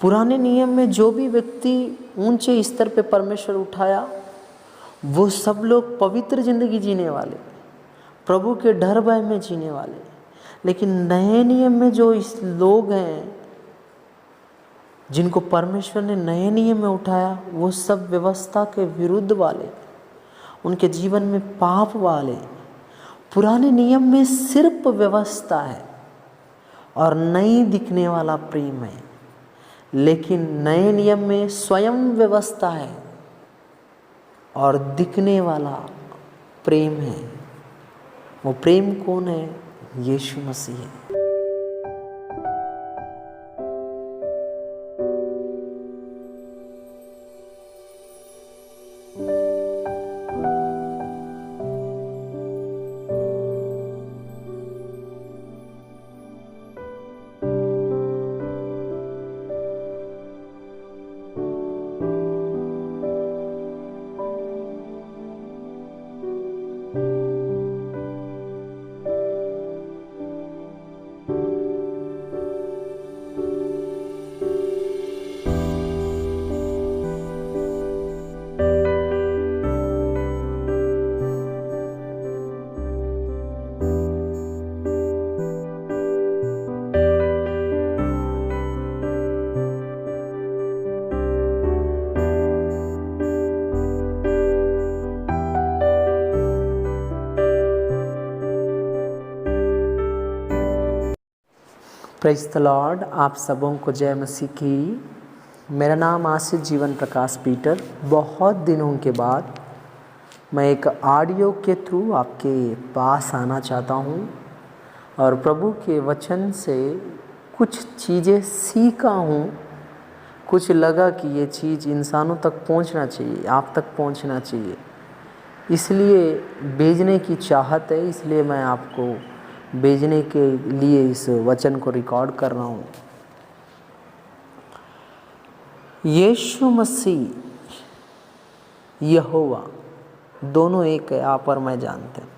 पुराने नियम में जो भी व्यक्ति ऊंचे स्तर पे परमेश्वर उठाया वो सब लोग पवित्र जिंदगी जीने वाले, प्रभु के डर भय में जीने वाले। लेकिन नए नियम में जो इस लोग हैं जिनको परमेश्वर ने नए नियम में उठाया, वो सब व्यवस्था के विरुद्ध वाले, उनके जीवन में पाप वाले। पुराने नियम में सिर्फ व्यवस्था है और नई दिखने वाला प्रेम है, लेकिन नए नियम में स्वयं व्यवस्था है और दिखने वाला प्रेम है। वो प्रेम कौन है? यीशु मसीह है। Praise the Lord. आप सबों को जय मसीह की। मेरा नाम आशीष जीवन प्रकाश पीटर। बहुत दिनों के बाद मैं एक ऑडियो के थ्रू आपके पास आना चाहता हूँ और प्रभु के वचन से कुछ चीज़ें सीखा हूँ। कुछ लगा कि ये चीज़ इंसानों तक पहुँचना चाहिए, आप तक पहुँचना चाहिए, इसलिए भेजने की चाहत है। इसलिए मैं आपको भेजने के लिए इस वचन को रिकॉर्ड कर रहा हूँ। यीशु मसीह, यहोवा दोनों एक है, आप और मैं जानते हैं।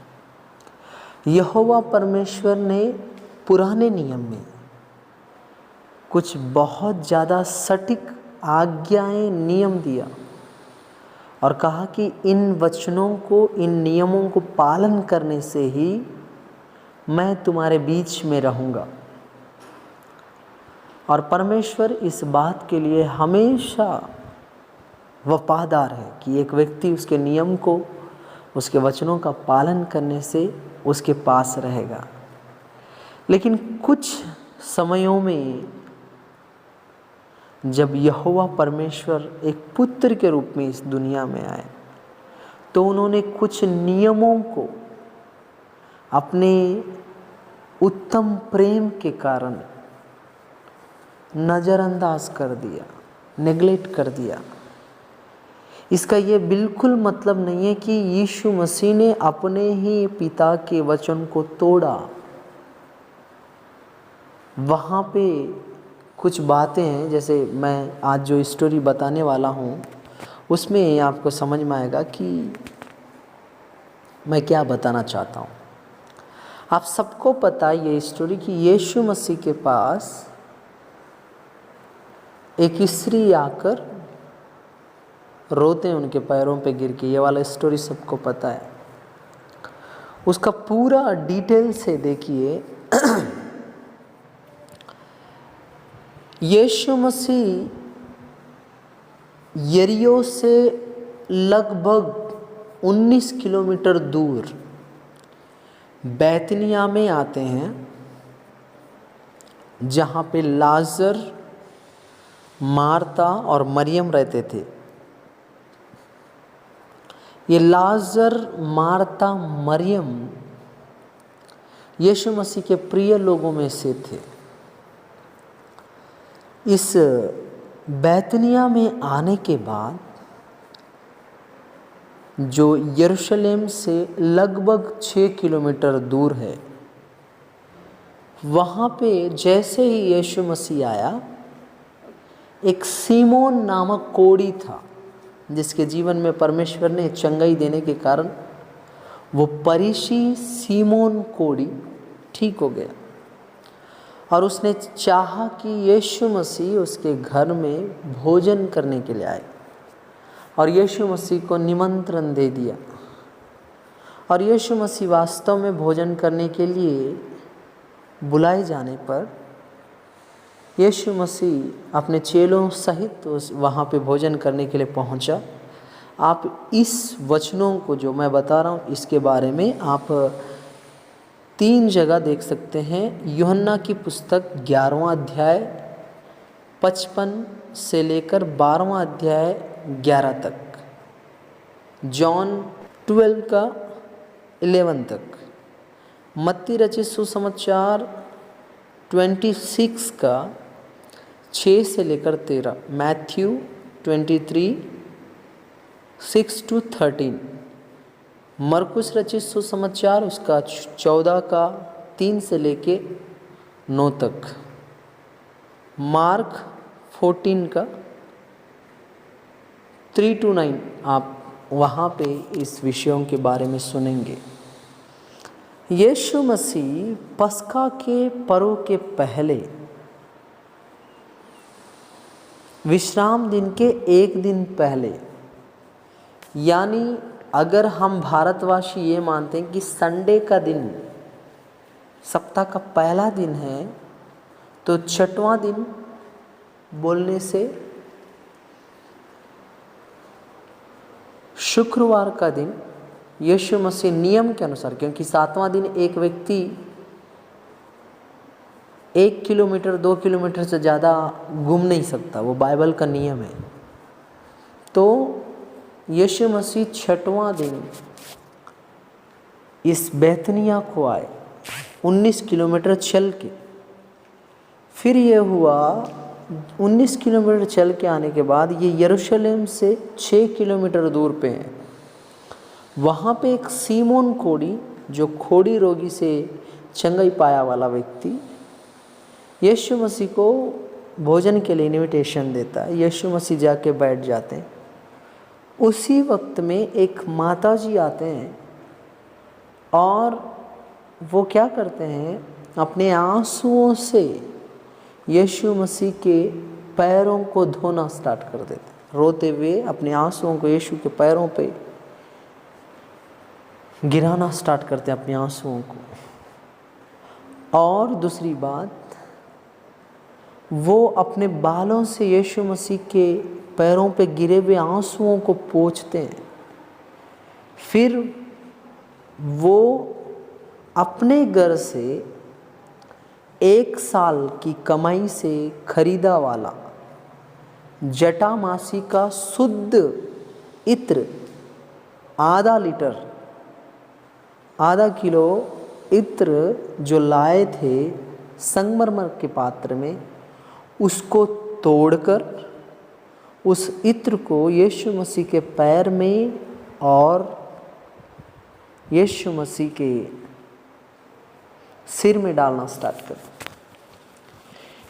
यहोवा परमेश्वर ने पुराने नियम में कुछ बहुत ज़्यादा सटीक आज्ञाएं, नियम दिया और कहा कि इन वचनों को, इन नियमों को पालन करने से ही मैं तुम्हारे बीच में रहूँगा। और परमेश्वर इस बात के लिए हमेशा वफादार है कि एक व्यक्ति उसके नियम को, उसके वचनों का पालन करने से उसके पास रहेगा। लेकिन कुछ समयों में जब यहोवा परमेश्वर एक पुत्र के रूप में इस दुनिया में आए तो उन्होंने कुछ नियमों को अपने उत्तम प्रेम के कारण नज़रअंदाज कर दिया, नेगलेक्ट कर दिया। इसका ये बिल्कुल मतलब नहीं है कि यीशु मसीह ने अपने ही पिता के वचन को तोड़ा। वहाँ पे कुछ बातें हैं, जैसे मैं आज जो स्टोरी बताने वाला हूँ उसमें आपको समझ में आएगा कि मैं क्या बताना चाहता हूँ। आप सबको पता है ये स्टोरी कि यीशु मसीह के पास एक स्त्री आकर रोते हैं उनके पैरों पे गिर के। ये वाला स्टोरी सबको पता है। उसका पूरा डिटेल से देखिए। यीशु मसीह यरीहो से लगभग 19 किलोमीटर दूर बैतनिया में आते हैं, जहाँ पे लाजर, मार्ता और मरियम रहते थे। ये लाजर, मार्ता, मरियम यीशु मसीह के प्रिय लोगों में से थे। इस बैतनिया में आने के बाद, जो यरूशलेम से लगभग 6 किलोमीटर दूर है, वहाँ पे जैसे ही यीशु मसीह आया, एक सीमोन नामक कोढ़ी था जिसके जीवन में परमेश्वर ने चंगाई देने के कारण वो परिशी सीमोन कोढ़ी ठीक हो गया। और उसने चाहा कि यीशु मसीह उसके घर में भोजन करने के लिए आए, और यीशु मसीह को निमंत्रण दे दिया। और यीशु मसीह वास्तव में भोजन करने के लिए बुलाए जाने पर यीशु मसीह अपने चेलों सहित वहाँ पे भोजन करने के लिए पहुँचा। आप इस वचनों को जो मैं बता रहा हूँ इसके बारे में आप 3 जगह देख सकते हैं। यूहन्ना की पुस्तक 11वां अध्याय 55 से लेकर 12वां अध्याय 11 तक, जॉन 12 का 11 तक, मत्ती रचित सुसमाचार 26 का 6 से लेकर 13, मैथ्यू 23 6 to 13, मरकुस रचित सुसमाचार उसका 14 का 3 से लेके 9 तक, मार्क 14 का 3 to 9 आप वहाँ पे इस विषयों के बारे में सुनेंगे। यीशु मसीह पस्का के पर्व के पहले विश्राम दिन के 1 दिन पहले, यानी अगर हम भारतवासी ये मानते हैं कि संडे का दिन सप्ताह का पहला दिन है, तो 6वां दिन बोलने से शुक्रवार का दिन यीशु मसीह नियम के अनुसार, क्योंकि 7वां दिन एक व्यक्ति 1 किलोमीटर 2 किलोमीटर से ज़्यादा घूम नहीं सकता, वो बाइबल का नियम है। तो यीशु मसीह 6वां दिन इस बैतनिया को आए 19 किलोमीटर चल के। फिर ये हुआ 19 किलोमीटर चल के आने के बाद ये यरूशलेम से 6 किलोमीटर दूर पे है। वहाँ पे एक सीमोन कोड़ी, जो खोड़ी रोगी से चंगाई पाया वाला व्यक्ति, यीशु मसीह को भोजन के लिए इनविटेशन देता है। यीशु मसीह जाके बैठ जाते हैं। उसी वक्त में एक माता जी आते हैं और वो क्या करते हैं, अपने आंसुओं से यीशु मसीह के पैरों को धोना स्टार्ट कर देते हैं। रोते हुए अपने आंसुओं को यीशु के पैरों पे गिराना स्टार्ट करते हैं, अपने आंसुओं को। और दूसरी बात, वो अपने बालों से यीशु मसीह के पैरों पे गिरे हुए आंसुओं को पोंछते हैं। फिर वो अपने घर से 1 साल की कमाई से खरीदा वाला जटामासी का शुद्ध इत्र आधा किलो इत्र जो लाए थे संगमरमर के पात्र में, उसको तोड़कर उस इत्र को यीशु मसीह के पैर में और यीशु मसीह के सिर में डालना स्टार्ट कर।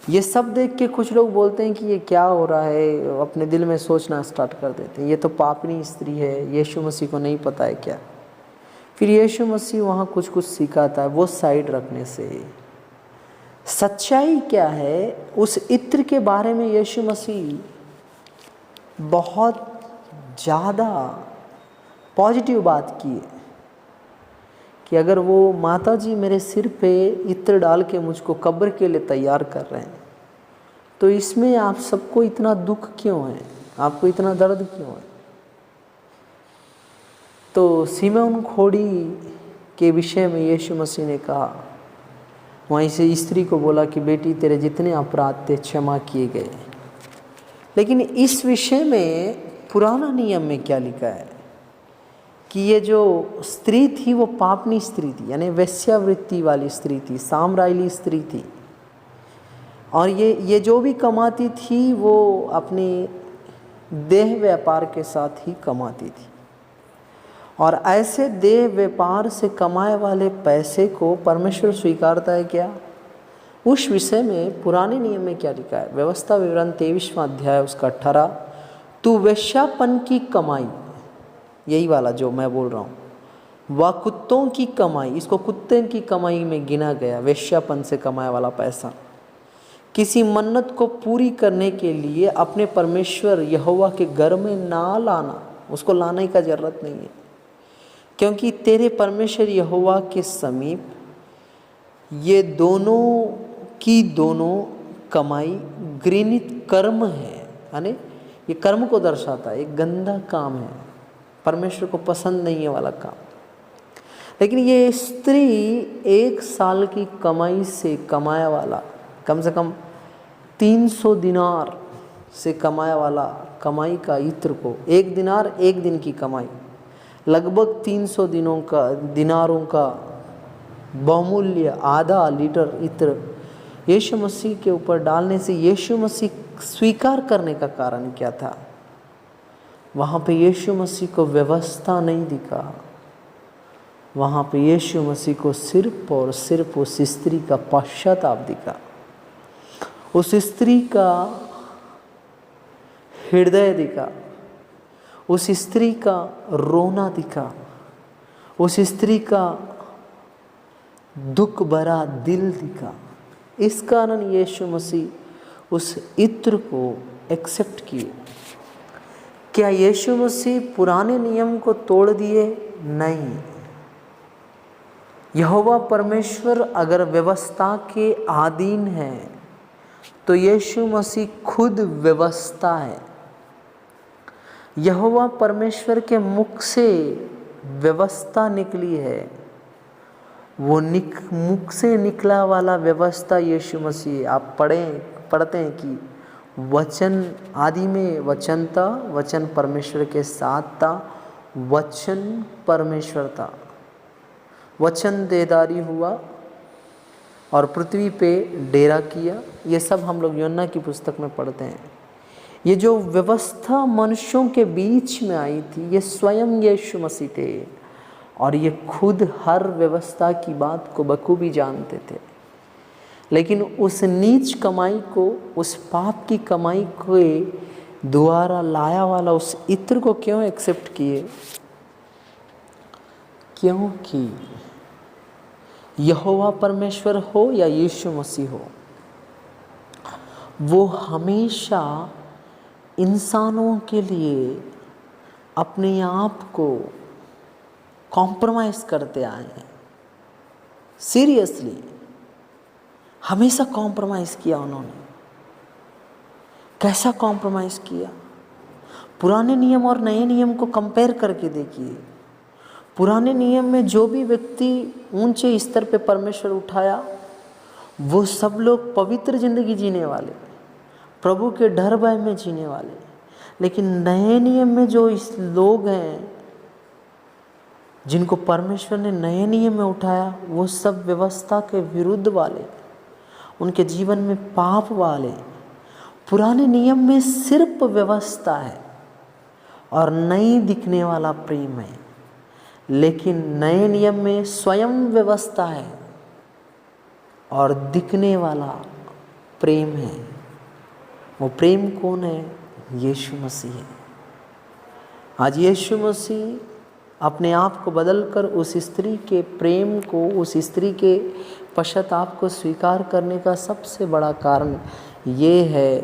ये सब देख के कुछ लोग बोलते हैं कि ये क्या हो रहा है, अपने दिल में सोचना स्टार्ट कर देते हैं, ये तो पापनी स्त्री है, यीशु मसीह को नहीं पता है क्या। फिर यीशु मसीह वहाँ कुछ सिखाता है, वो साइड रखने से सच्चाई क्या है उस इत्र के बारे में यीशु मसीह बहुत ज़्यादा पॉजिटिव बात की है कि अगर वो माता जी मेरे सिर पे इत्र डाल के मुझको कब्र के लिए तैयार कर रहे हैं, तो इसमें आप सबको इतना दुख क्यों है, आपको इतना दर्द क्यों है। तो सीमोन खोड़ी के विषय में यीशु मसीह ने कहा, वहीं से स्त्री को बोला कि बेटी तेरे जितने अपराध थे क्षमा किए गए। लेकिन इस विषय में पुराना नियम में क्या लिखा है कि ये जो स्त्री थी वो पापनी स्त्री थी, यानी वेश्यावृत्ति वाली स्त्री थी, साम्राइली स्त्री थी। और ये जो भी कमाती थी वो अपने देह व्यापार के साथ ही कमाती थी। और ऐसे देह व्यापार से कमाए वाले पैसे को परमेश्वर स्वीकारता है क्या? उस विषय में पुराने नियम में क्या लिखा है? व्यवस्था विवरण 23वां अध्याय उसका 18, तू वेश्यापन की कमाई, यही वाला जो मैं बोल रहा हूँ, वह कुत्तों की कमाई, इसको कुत्ते की कमाई में गिना गया, वेश्यापन से कमाए वाला पैसा। किसी मन्नत को पूरी करने के लिए अपने परमेश्वर यहोवा के घर में ना लाना, उसको लाने का ज़रूरत नहीं है, क्योंकि तेरे परमेश्वर यहोवा के समीप ये दोनों की दोनों कमाई घृणित कर्म है। यानी ये कर्म को दर्शाता है, एक गंदा काम है, परमेश्वर को पसंद नहीं है वाला काम। लेकिन ये स्त्री 1 साल की कमाई से कमाया वाला, कम से कम 300 दिनार से कमाया वाला कमाई का इत्र को, 1 दिनार 1 दिन की कमाई, लगभग 300 दिनारों का बहुमूल्य आधा लीटर इत्र यीशु मसीह के ऊपर डालने से यीशु मसीह स्वीकार करने का कारण क्या था? वहाँ पे यीशु मसीह को व्यवस्था नहीं दिखा, वहाँ पे यीशु मसीह को सिर्फ और सिर्फ उस स्त्री का पश्चाताप दिखा, उस स्त्री का हृदय दिखा, उस स्त्री का रोना दिखा, उस स्त्री का दुख भरा दिल दिखा। इस कारण यीशु मसीह उस इत्र को एक्सेप्ट किए। क्या यीशु मसीह पुराने नियम को तोड़ दिए? नहीं। यहोवा परमेश्वर अगर व्यवस्था के अधीन है तो यीशु मसीह खुद व्यवस्था है। यहोवा परमेश्वर के मुख से व्यवस्था निकली है, वो मुख से निकला वाला व्यवस्था यीशु मसीह। आप पढ़ते हैं कि वचन आदि में वचन था, वचन परमेश्वर के साथ था, वचन परमेश्वर था, वचन देहधारी हुआ और पृथ्वी पे डेरा किया। ये सब हम लोग यूहन्ना की पुस्तक में पढ़ते हैं। ये जो व्यवस्था मनुष्यों के बीच में आई थी, ये स्वयं यीशु मसीह थे और ये खुद हर व्यवस्था की बात को बखूबी जानते थे। लेकिन उस नीच कमाई को, उस पाप की कमाई के द्वारा लाया वाला उस इत्र को क्यों एक्सेप्ट किए? क्योंकि यहोवा परमेश्वर हो या यीशु मसीह हो, वो हमेशा इंसानों के लिए अपने आप को कॉम्प्रोमाइज़ करते आए हैं। सीरियसली हमेशा कॉम्प्रोमाइज़ किया उन्होंने। कैसा कॉम्प्रोमाइज़ किया? पुराने नियम और नए नियम को कंपेयर करके देखिए। पुराने नियम में जो भी व्यक्ति ऊंचे स्तर पे परमेश्वर उठाया, वो सब लोग पवित्र जिंदगी जीने वाले, प्रभु के डर भय में जीने वाले। लेकिन नए नियम में जो इस लोग हैं जिनको परमेश्वर ने नए नियम में उठाया, वो सब व्यवस्था के विरुद्ध वाले, उनके जीवन में पाप वाले। पुराने नियम में सिर्फ व्यवस्था है और नई दिखने वाला प्रेम है, लेकिन नए नियम में स्वयं व्यवस्था है और दिखने वाला प्रेम है। वो प्रेम कौन है? यीशु मसीह है। आज यीशु मसीह अपने आप को बदलकर उस स्त्री के प्रेम को, उस स्त्री के पश्चाताप को स्वीकार करने का सबसे बड़ा कारण ये है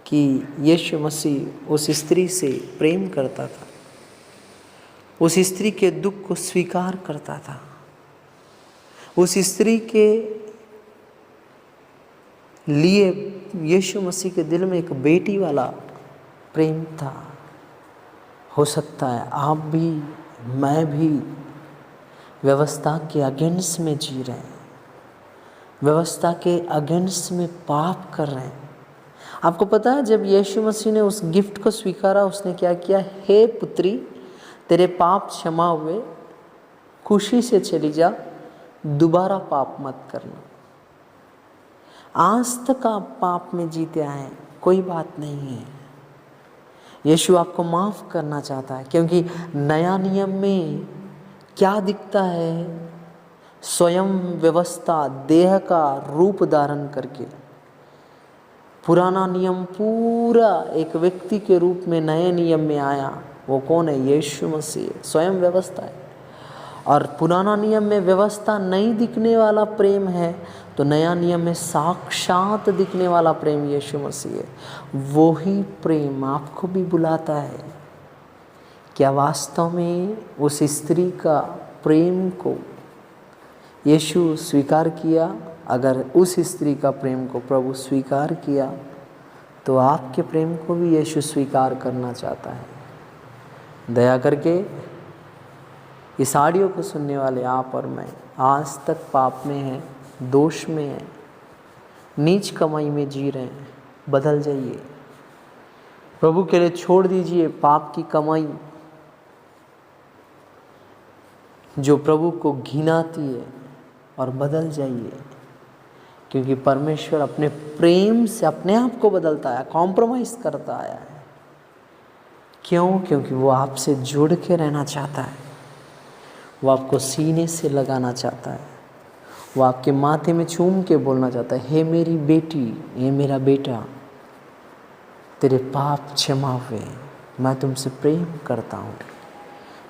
कि यीशु मसीह उस स्त्री से प्रेम करता था, उस स्त्री के दुख को स्वीकार करता था, उस स्त्री के लिए यीशु मसीह के दिल में एक बेटी वाला प्रेम था। हो सकता है आप भी, मैं भी व्यवस्था के अगेंस्ट में जी रहे हैं, व्यवस्था के अगेंस्ट में पाप कर रहे हैं। आपको पता है जब यीशु मसीह ने उस गिफ्ट को स्वीकारा, उसने क्या किया? हे पुत्री, तेरे पाप क्षमा हुए, खुशी से चली जा, दोबारा पाप मत करना। आज तक आप पाप में जीते आए, कोई बात नहीं है। यीशु आपको माफ़ करना चाहता है, क्योंकि नया नियम में क्या दिखता है? स्वयं व्यवस्था देह का रूप धारण करके। पुराना नियम पूरा एक व्यक्ति के रूप में नए नियम में आया। वो कौन है? यीशु मसीह, स्वयं व्यवस्था है। और पुराना नियम में व्यवस्था नहीं दिखने वाला प्रेम है, तो नया नियम में साक्षात दिखने वाला प्रेम यीशु मसीह है। वो ही प्रेम आपको भी बुलाता है। क्या वास्तव में उस स्त्री का प्रेम को यीशु स्वीकार किया? अगर उस स्त्री का प्रेम को प्रभु स्वीकार किया, तो आपके प्रेम को भी यीशु स्वीकार करना चाहता है। दया करके इस ऑडियो को सुनने वाले आप और मैं आज तक पाप में हैं, दोष में हैं, नीच कमाई में जी रहे हैं, बदल जाइए। प्रभु के लिए छोड़ दीजिए पाप की कमाई जो प्रभु को घिनाती है, और बदल जाइए। क्योंकि परमेश्वर अपने प्रेम से अपने आप को बदलता है, कॉम्प्रोमाइज़ करता आया है। क्यों? क्योंकि वो आपसे जुड़ के रहना चाहता है। वो आपको सीने से लगाना चाहता है। वो आपके माथे में चूम के बोलना चाहता है, हे मेरी बेटी, हे मेरा बेटा, तेरे पाप क्षमा हुए, मैं तुमसे प्रेम करता हूँ।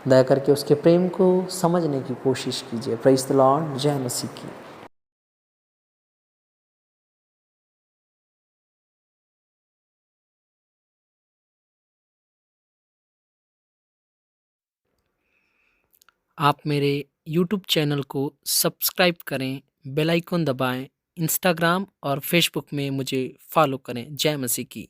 दया करके उसके प्रेम को समझने की कोशिश कीजिए। Praise the Lord. जय मसीह की। आप मेरे YouTube चैनल को सब्सक्राइब करें, बेल आइकन दबाएं, इंस्टाग्राम और फेसबुक में मुझे फॉलो करें। जय मसीह की।